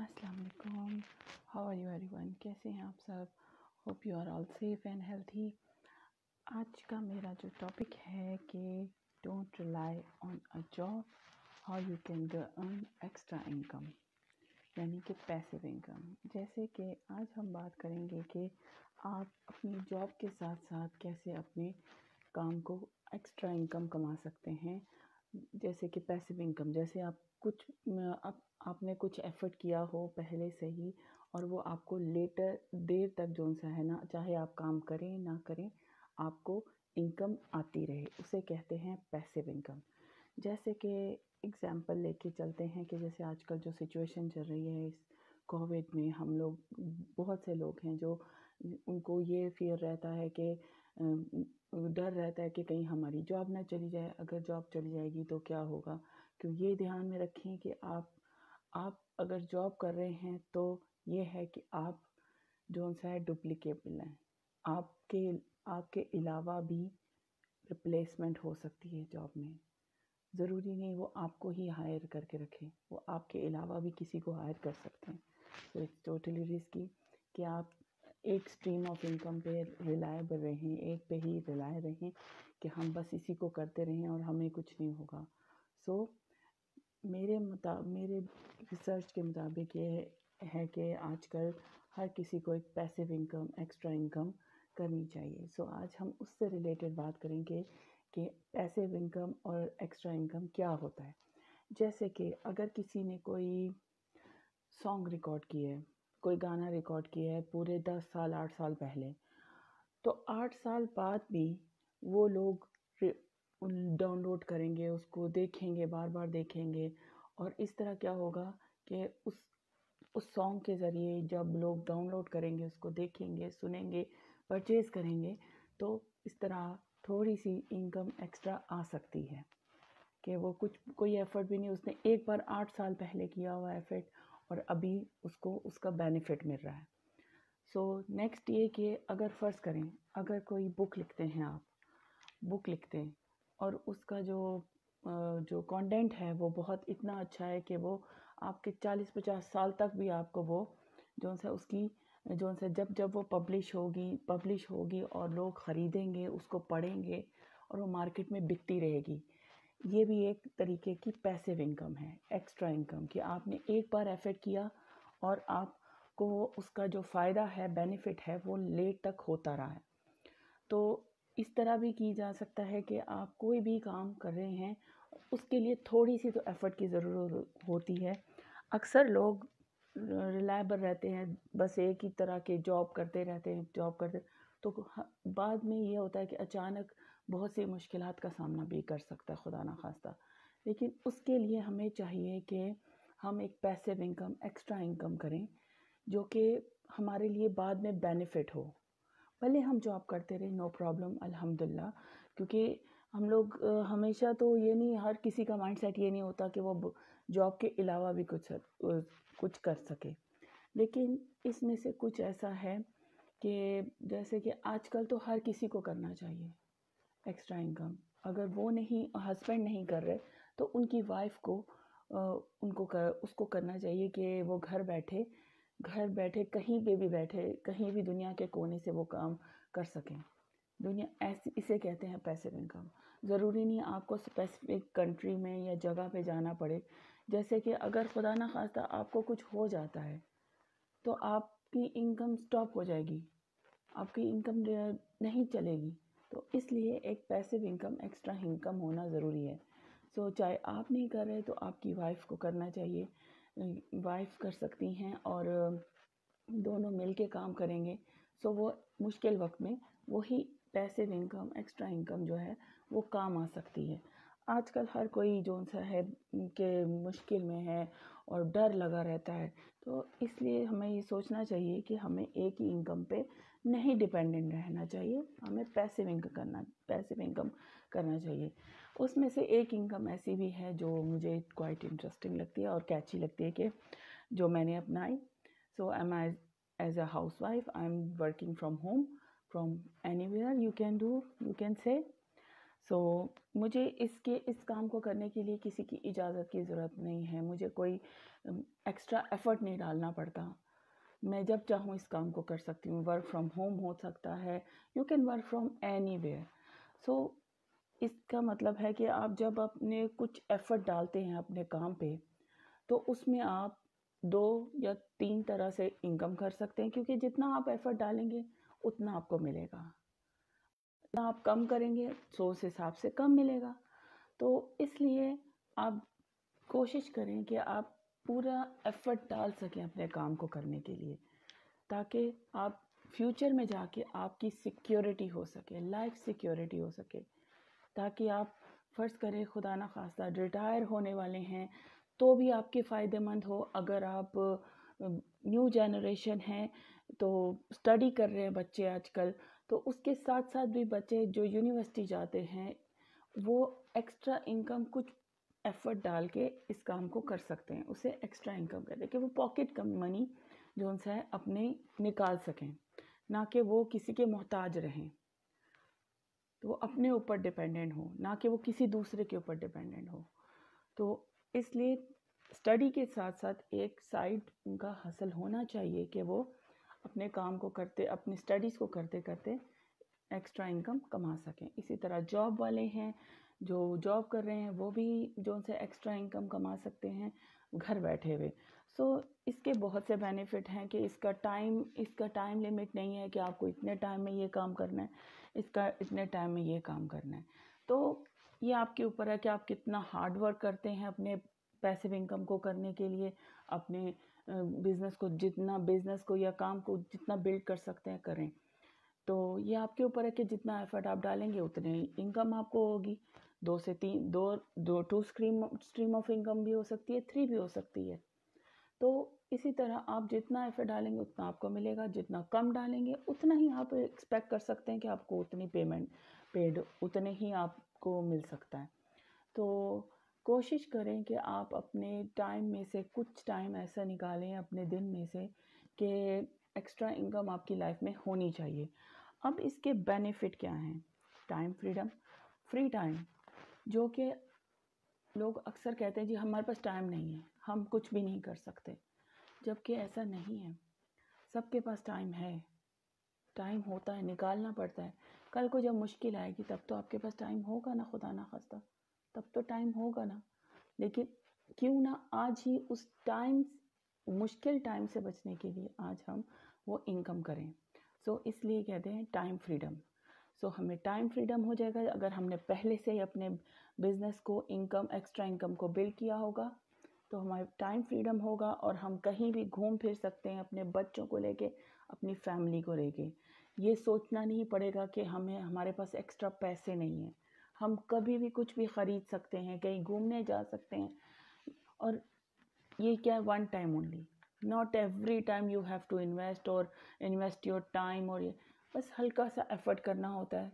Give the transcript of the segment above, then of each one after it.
अस्सलाम वालेकुम। How are you everyone? कैसे हैं आप सब? Hope you are all safe and healthy. आज का मेरा जो टॉपिक है कि don't rely on a job, how you can earn extra income, यानी कि पैसिव इनकम। जैसे कि आज हम बात करेंगे कि आप अपनी जॉब के साथ साथ कैसे अपने काम को एक्स्ट्रा इनकम कमा सकते हैं। जैसे कि पैसिव इनकम, जैसे आप कुछ आपने कुछ एफर्ट किया हो पहले से ही और वो आपको लेटर देर तक जो सा है ना, चाहे आप काम करें ना करें, आपको इनकम आती रहे, उसे कहते हैं पैसिव इनकम। जैसे कि एग्जांपल लेके चलते हैं कि जैसे आजकल जो सिचुएशन चल रही है इस कोविड में, हम लोग बहुत से लोग हैं जो उनको ये फियर रहता है कि डर रहता है कि कहीं हमारी जॉब ना चली जाए। अगर जॉब चली जाएगी तो क्या होगा? क्यों ये ध्यान में रखें कि आप अगर जॉब कर रहे हैं तो ये है कि आप जो सा है डुप्लीकेबल हैं। आपके अलावा भी रिप्लेसमेंट हो सकती है जॉब में। ज़रूरी नहीं वो आपको ही हायर करके रखें, वो आपके अलावा भी किसी को हायर कर सकते हैं। तो इट्स टोटली रिस्की कि आप एक स्ट्रीम ऑफ इनकम पे रिलायबल रहें, एक पे ही रिलाय रहें कि हम बस इसी को करते रहें और हमें कुछ नहीं होगा। मेरे रिसर्च के मुताबिक ये है कि आजकल हर किसी को एक पैसिव इनकम, एक्स्ट्रा इनकम करनी चाहिए। आज हम उससे रिलेटेड बात करेंगे कि पैसिव इनकम और एक्स्ट्रा इनकम क्या होता है। जैसे कि अगर किसी ने कोई सॉन्ग रिकॉर्ड किया है, कोई गाना रिकॉर्ड किया है पूरे 10 साल 8 साल पहले, तो 8 साल बाद भी वो लोग डाउनलोड करेंगे, उसको देखेंगे, बार बार देखेंगे। और इस तरह क्या होगा कि उस सॉन्ग के ज़रिए जब लोग डाउनलोड करेंगे, उसको देखेंगे, सुनेंगे, परचेज़ करेंगे, तो इस तरह थोड़ी सी इनकम एक्स्ट्रा आ सकती है कि वो कोई एफ़र्ट भी नहीं, उसने एक बार 8 साल पहले किया हुआ एफ़र्ट और अभी उसको उसका बेनिफिट मिल रहा है। नेक्स्ट ये कि अगर फ़र्ज़ करें, अगर कोई बुक लिखते हैं, आप बुक लिखते हैं और उसका जो कंटेंट है वो बहुत इतना अच्छा है कि वो आपके 40-50 साल तक भी आपको वो जब वो पब्लिश होगी और लोग ख़रीदेंगे, उसको पढ़ेंगे और वो मार्केट में बिकती रहेगी। ये भी एक तरीके की पैसिव इनकम है, एक्स्ट्रा इनकम, कि आपने एक बार एफर्ट किया और आपको उसका जो फ़ायदा है, बेनिफिट है, वो लेट तक होता रहा है। तो इस तरह भी की जा सकता है कि आप कोई भी काम कर रहे हैं, उसके लिए थोड़ी सी तो एफ़र्ट की ज़रूरत होती है। अक्सर लोग रिलायबल रहते हैं, बस एक ही तरह के जॉब करते रहते हैं, तो बाद में ये होता है कि अचानक बहुत सी मुश्किलात का सामना भी कर सकता है, खुदा ना खास्ता। लेकिन उसके लिए हमें चाहिए कि हम एक पैसिव इनकम, एक्स्ट्रा इनकम करें जो कि हमारे लिए बाद में बेनिफिट हो। भले हम जॉब करते रहे, नो प्रॉब्लम, अल्हम्दुलिल्लाह। क्योंकि हम लोग हमेशा तो ये नहीं, हर किसी का माइंडसेट ये नहीं होता कि वो जॉब के अलावा भी कुछ कर सके। लेकिन इसमें से कुछ ऐसा है कि जैसे कि आजकल तो हर किसी को करना चाहिए एक्स्ट्रा इनकम। अगर वो नहीं, हस्बैंड नहीं कर रहे, तो उनकी वाइफ को उसको करना चाहिए कि वो घर बैठे कहीं पे भी बैठे, कहीं भी दुनिया के कोने से वो काम कर सकें। इसे कहते हैं पैसिव इनकम। ज़रूरी नहीं आपको स्पेसिफिक कंट्री में या जगह पे जाना पड़े। जैसे कि अगर खुदा ना खास्ता आपको कुछ हो जाता है तो आपकी इनकम स्टॉप हो जाएगी, आपकी इनकम नहीं चलेगी। तो इसलिए एक पैसिव इनकम, एक्स्ट्रा इनकम होना ज़रूरी है। चाहे आप नहीं कर रहे तो आपकी वाइफ को करना चाहिए, वाइफ कर सकती हैं और दोनों मिल के काम करेंगे। वो मुश्किल वक्त में वही पैसिव इनकम, एक्स्ट्रा इनकम जो है वो काम आ सकती है। आजकल हर कोई जो सा है कि मुश्किल में है और डर लगा रहता है, तो इसलिए हमें ये सोचना चाहिए कि हमें एक ही इनकम पे नहीं डिपेंडेंट रहना चाहिए, हमें पैसिव इनकम करना चाहिए। उसमें से एक इनकम ऐसी भी है जो मुझे क्वाइट इंटरेस्टिंग लगती है और कैची लगती है कि जो मैंने अपनाई। As a housewife, I'm working from home, from anywhere you can say. सो मुझे इस काम को करने के लिए किसी की इजाज़त की ज़रूरत नहीं है, मुझे कोई एक्स्ट्रा एफ़र्ट नहीं डालना पड़ता। मैं जब चाहूँ इस काम को कर सकती हूँ। वर्क फ्रॉम होम हो सकता है, you can work from anywhere. So इसका मतलब है कि आप जब अपने कुछ एफ़र्ट डालते हैं अपने काम पे, तो उसमें आप 2 या 3 तरह से इनकम कर सकते हैं, क्योंकि जितना आप एफ़र्ट डालेंगे उतना आपको मिलेगा। जितना आप कम करेंगे तो उस हिसाब से कम मिलेगा। तो इसलिए आप कोशिश करें कि आप पूरा एफ़र्ट डाल सकें अपने काम को करने के लिए, ताकि आप फ्यूचर में जाके आपकी सिक्योरिटी हो सके, लाइफ सिक्योरिटी हो सके, ताकि आप फ़र्ज़ करें खुदा ना खास्ता रिटायर होने वाले हैं तो भी आपके फ़ायदेमंद हो। अगर आप न्यू जनरेशन हैं तो स्टडी कर रहे हैं बच्चे आजकल, तो उसके साथ साथ भी बच्चे जो यूनिवर्सिटी जाते हैं वो एक्स्ट्रा इनकम कुछ एफ़र्ट डाल के इस काम को कर सकते हैं। उसे एक्स्ट्रा इनकम कहते हैं कि वो पॉकेट कम मनी जो उनसे है अपने निकाल सकें, ना कि वो किसी के मोहताज रहें। तो वो अपने ऊपर डिपेंडेंट हो, ना कि वो किसी दूसरे के ऊपर डिपेंडेंट हो। तो इसलिए स्टडी के साथ साथ एक साइड उनका हसल होना चाहिए कि वो अपने काम को करते, अपनी स्टडीज़ को करते करते एक्स्ट्रा इनकम कमा सकें। इसी तरह जॉब वाले हैं जो जॉब कर रहे हैं, वो भी जो उनसे एक्स्ट्रा इनकम कमा सकते हैं घर बैठे हुए। सो इसके बहुत से बेनिफिट हैं कि इसका टाइम लिमिट नहीं है कि आपको इतने टाइम में ये काम करना है, इसका इतने टाइम में ये काम करना है। तो ये आपके ऊपर है कि आप कितना हार्ड वर्क करते हैं अपने पैसिव इनकम को करने के लिए, अपने बिज़नेस को या काम को जितना बिल्ड कर सकते हैं करें। तो ये आपके ऊपर है कि जितना एफर्ट आप डालेंगे उतने इनकम आपको होगी। 2 से 3 दो दो टू स्ट्रीम ऑफ इनकम भी हो सकती है, 3 भी हो सकती है। तो इसी तरह आप जितना एफर्ट डालेंगे उतना आपको मिलेगा, जितना कम डालेंगे उतना ही आप एक्सपेक्ट कर सकते हैं कि आपको उतनी पेड उतने ही आपको मिल सकता है। तो कोशिश करें कि आप अपने टाइम में से कुछ टाइम ऐसा निकालें अपने दिन में से कि एक्स्ट्रा इनकम आपकी लाइफ में होनी चाहिए। अब इसके बेनिफिट क्या हैं? टाइम फ्रीडम, फ्री टाइम, जो कि लोग अक्सर कहते हैं जी हमारे पास टाइम नहीं है, हम कुछ भी नहीं कर सकते, जबकि ऐसा नहीं है। सबके पास टाइम है, टाइम होता है, निकालना पड़ता है। कल को जब मुश्किल आएगी तब तो आपके पास टाइम होगा ना, खुदा ना खास्ता, तब तो टाइम होगा ना। लेकिन क्यों ना आज ही उस मुश्किल टाइम से बचने के लिए आज हम वो इनकम करें। सो इसलिए कहते हैं टाइम फ्रीडम। सो हमें टाइम फ्रीडम हो जाएगा अगर हमने पहले से ही अपने बिजनेस को एक्स्ट्रा इनकम को बिल्ड किया होगा, तो हमारे टाइम फ्रीडम होगा और हम कहीं भी घूम फिर सकते हैं अपने बच्चों को लेके, अपनी फैमिली को लेके। ये सोचना नहीं पड़ेगा कि हमारे पास एक्स्ट्रा पैसे नहीं हैं, हम कभी भी कुछ भी ख़रीद सकते हैं, कहीं घूमने जा सकते हैं। और ये क्या है, one time only, not every time you have to invest your time. और ये बस हल्का सा एफर्ट करना होता है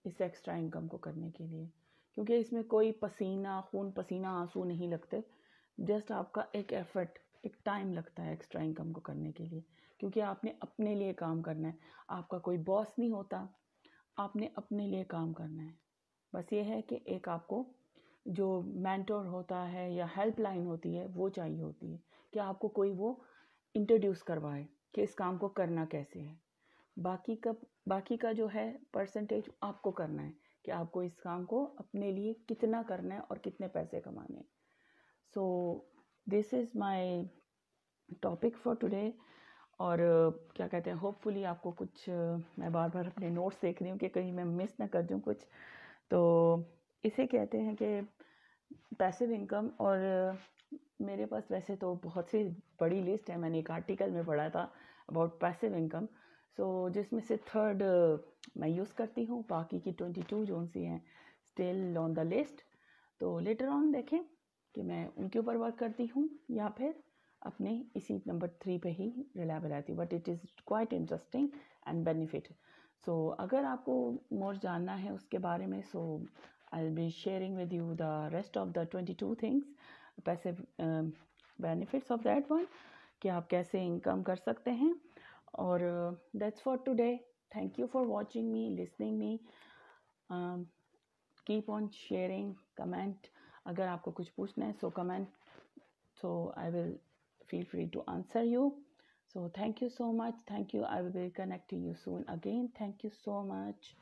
इस एक्स्ट्रा इनकम को करने के लिए, क्योंकि इसमें कोई खून पसीना आंसू नहीं लगते। जस्ट आपका एक एफर्ट, एक टाइम लगता है एक्स्ट्रा इनकम को करने के लिए, क्योंकि आपने अपने लिए काम करना है। आपका कोई बॉस नहीं होता, आपने अपने लिए काम करना है। बस ये है कि एक आपको जो मेंटोर होता है या हेल्पलाइन होती है वो चाहिए होती है, कि आपको कोई वो इंट्रोड्यूस करवाए कि इस काम को करना कैसे है। बाकी का जो है परसेंटेज आपको करना है कि आपको इस काम को अपने लिए कितना करना है और कितने पैसे कमाने हैं। So this is my topic for today. और क्या कहते हैं, होपफुली आपको कुछ मैं बार बार अपने नोट्स देख रही हूँ कि कहीं मैं मिस ना कर दूँ कुछ। तो इसे कहते हैं कि पैसिव इनकम। और मेरे पास वैसे तो बहुत सी बड़ी लिस्ट है, मैंने एक आर्टिकल में पढ़ा था अबाउट पैसिव इनकम। सो जिसमें से 3rd मैं यूज़ करती हूँ, बाकी की 22 जो सी हैं स्टिल ऑन द लिस्ट। तो लेटर ऑन देखें कि मैं उनके ऊपर वर्क करती हूँ या फिर अपने इसी नंबर 3 पे ही रिलायबल रहती हूँ। But it is quite interesting and benefit. So अगर आपको मोर जानना है उसके बारे में, सो I'll be sharing with you the rest of the 22 things, passive benefits of that one, कि आप कैसे इनकम कर सकते हैं। और that's for today. Thank you for watching me, listening me. Keep on sharing, comment, अगर आपको कुछ पूछना है so comment, so I will feel free to answer you. So thank you so much. Thank you. I will be connecting you soon again. Thank you so much.